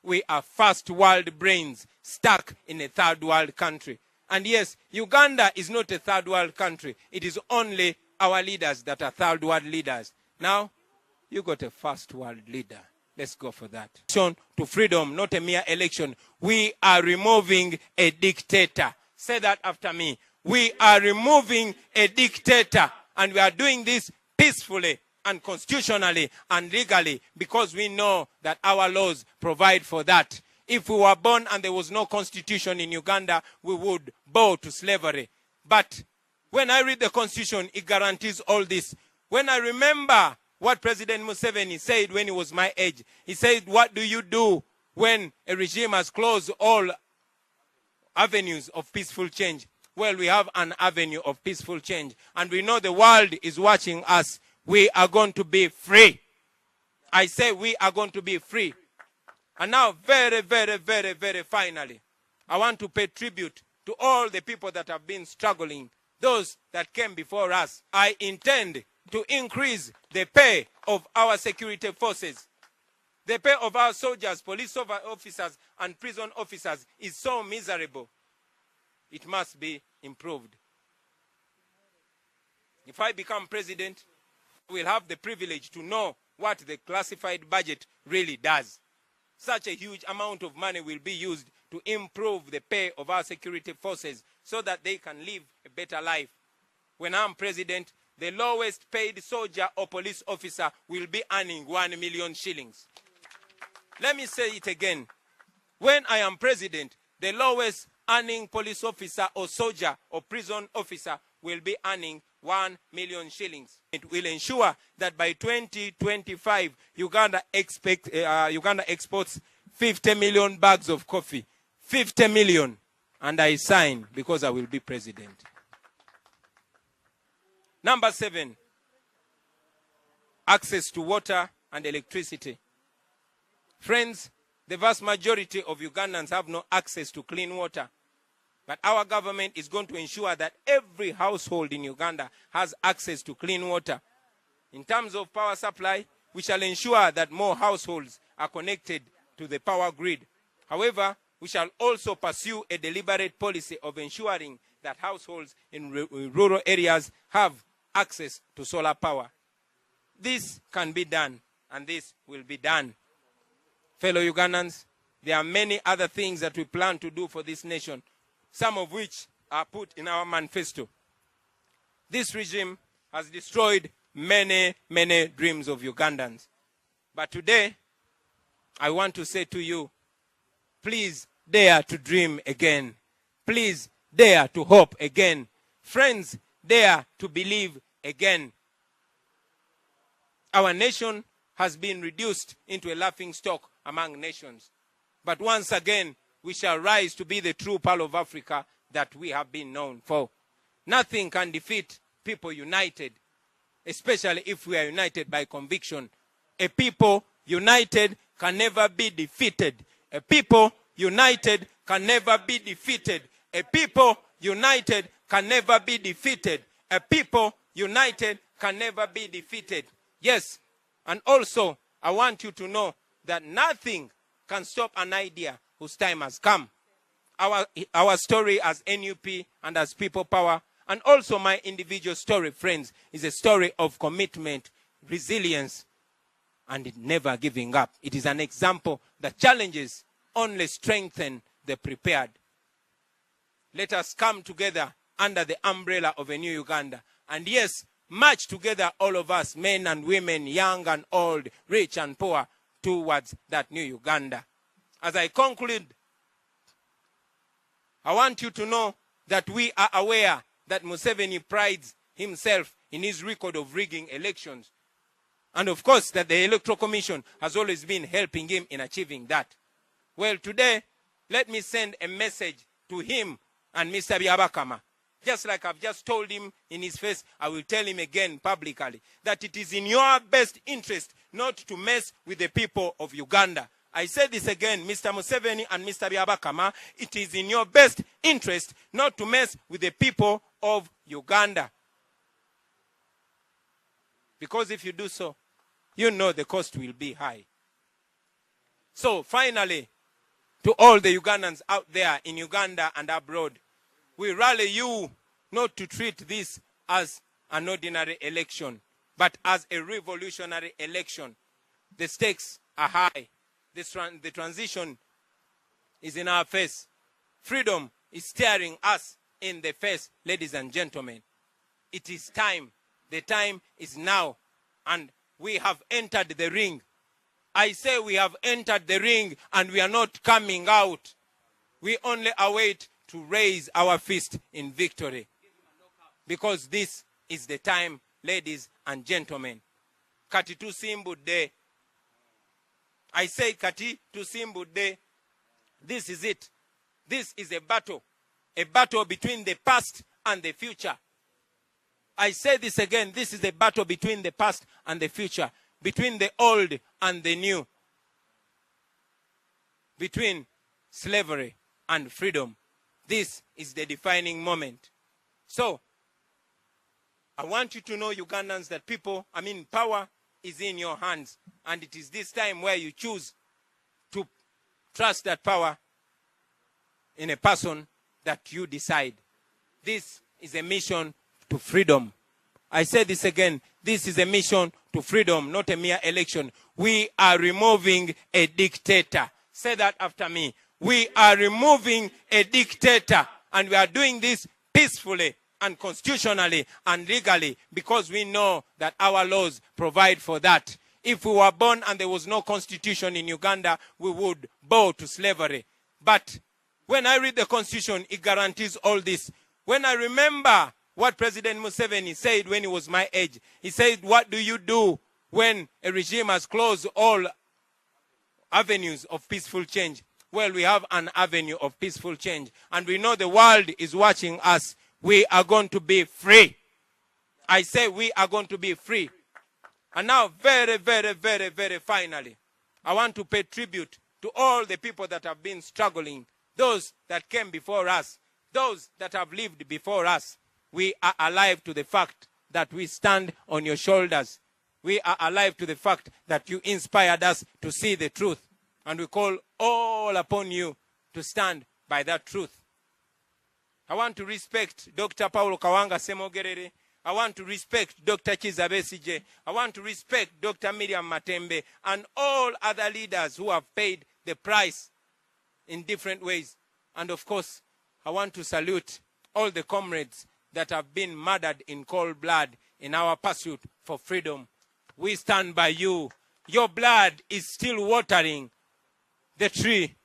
we are first world brains stuck in a third world country. And yes, Uganda is not a third world country. It is only our leaders that are third world leaders. Now, you got a first world leader. Let's go for that. To freedom, not a mere election. We are removing a dictator. Say that after me. We are removing a dictator. And we are doing this peacefully and constitutionally and legally because we know that our laws provide for that. If we were born and there was no constitution in Uganda, we would bow to slavery. But when I read the constitution, it guarantees all this. When I remember what President Museveni said when he was my age, he said, what do you do when a regime has closed all avenues of peaceful change? Well, we have an avenue of peaceful change. And we know the world is watching us. We are going to be free. I say we are going to be free. And now, very, very, very, very finally, I want to pay tribute to all the people that have been struggling, those that came before us. I intend to increase the pay of our security forces. The pay of our soldiers, police officers, and prison officers is so miserable. It must be improved. If I become president, we'll have the privilege to know what the classified budget really does. Such a huge amount of money will be used to improve the pay of our security forces so that they can live a better life. When I'm president, the lowest paid soldier or police officer will be earning 1 million shillings. Let me say it again. When I am president, the lowest earning police officer or soldier or prison officer will be earning 1 million shillings. It will ensure that by 2025, Uganda exports 50 million bags of coffee. 50 million. And I sign because I will be president. Number 7, access to water and electricity. Friends, the vast majority of Ugandans have no access to clean water. But our government is going to ensure that every household in Uganda has access to clean water. In terms of power supply, we shall ensure that more households are connected to the power grid. However, we shall also pursue a deliberate policy of ensuring that households in rural areas have access to solar power. This can be done, and this will be done. Fellow Ugandans, there are many other things that we plan to do for this nation, some of which are put in our manifesto. This regime has destroyed many, many dreams of Ugandans. But today, I want to say to you, please dare to dream again. Please dare to hope again. Friends, dare to believe again. Our nation has been reduced into a laughing stock among nations. But once again, we shall rise to be the true Pearl of Africa that we have been known for. Nothing can defeat people united, especially if we are united by conviction. A people united can never be defeated. A people united can never be defeated. A people united can never be defeated. A people united can never be defeated. Yes, and also I want you to know that nothing can stop an idea whose time has come. Our story as NUP and as People Power, and also my individual story, friends, is a story of commitment, resilience, and never giving up. It is an example that challenges only strengthen the prepared. Let us come together under the umbrella of a new Uganda. And yes, march together, all of us, men and women, young and old, rich and poor, towards that new Uganda. As I conclude, I want you to know that we are aware that Museveni prides himself in his record of rigging elections. And of course, that the Electoral Commission has always been helping him in achieving that. Well, today, let me send a message to him and Mr. Byabakama. Just like I've just told him in his face, I will tell him again publicly that it is in your best interest not to mess with the people of Uganda. I say this again, Mr. Museveni and Mr. Byabakama, it is in your best interest not to mess with the people of Uganda. Because if you do so, you know the cost will be high. So finally, to all the Ugandans out there in Uganda and abroad. We rally you not to treat this as an ordinary election, but as a revolutionary election. The stakes are high. The transition is in our face. Freedom is staring us in the face, ladies and gentlemen. It is time. The time is now. And we have entered the ring. I say we have entered the ring and we are not coming out. We only await to raise our fist in victory. Because this is the time, ladies and gentlemen. Kati tusimbudde. I say kati tusimbudde. This is it. This is a battle between the past and the future. I say this again, this is a battle between the past and the future, between the old and the new, between slavery and freedom. This is the defining moment. So, I want you to know, Ugandans, that power is in your hands. And it is this time where you choose to trust that power in a person that you decide. This is a mission to freedom. I say this again. This is a mission to freedom, not a mere election. We are removing a dictator. Say that after me. We are removing a dictator. And we are doing this peacefully and constitutionally and legally because we know that our laws provide for that. If we were born and there was no constitution in Uganda, we would bow to slavery. But when I read the constitution, it guarantees all this. When I remember what President Museveni said when he was my age, he said, what do you do when a regime has closed all avenues of peaceful change? Well, we have an avenue of peaceful change. And we know the world is watching us. We are going to be free. I say we are going to be free. And now, very, very, very, very finally, I want to pay tribute to all the people that have been struggling, those that came before us, those that have lived before us. We are alive to the fact that we stand on your shoulders. We are alive to the fact that you inspired us to see the truth. And we call all upon you to stand by that truth. I want to respect Dr. Paulo Kawanga Semogerere. I want to respect Dr. Kiza Besigye. I want to respect Dr. Miriam Matembe and all other leaders who have paid the price in different ways. And of course, I want to salute all the comrades that have been murdered in cold blood in our pursuit for freedom. We stand by you. Your blood is still watering the tree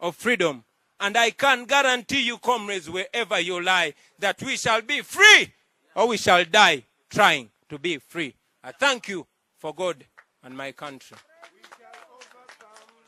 of freedom. And I can guarantee you, comrades, wherever you lie, that we shall be free or we shall die trying to be free. I thank you for God and my country.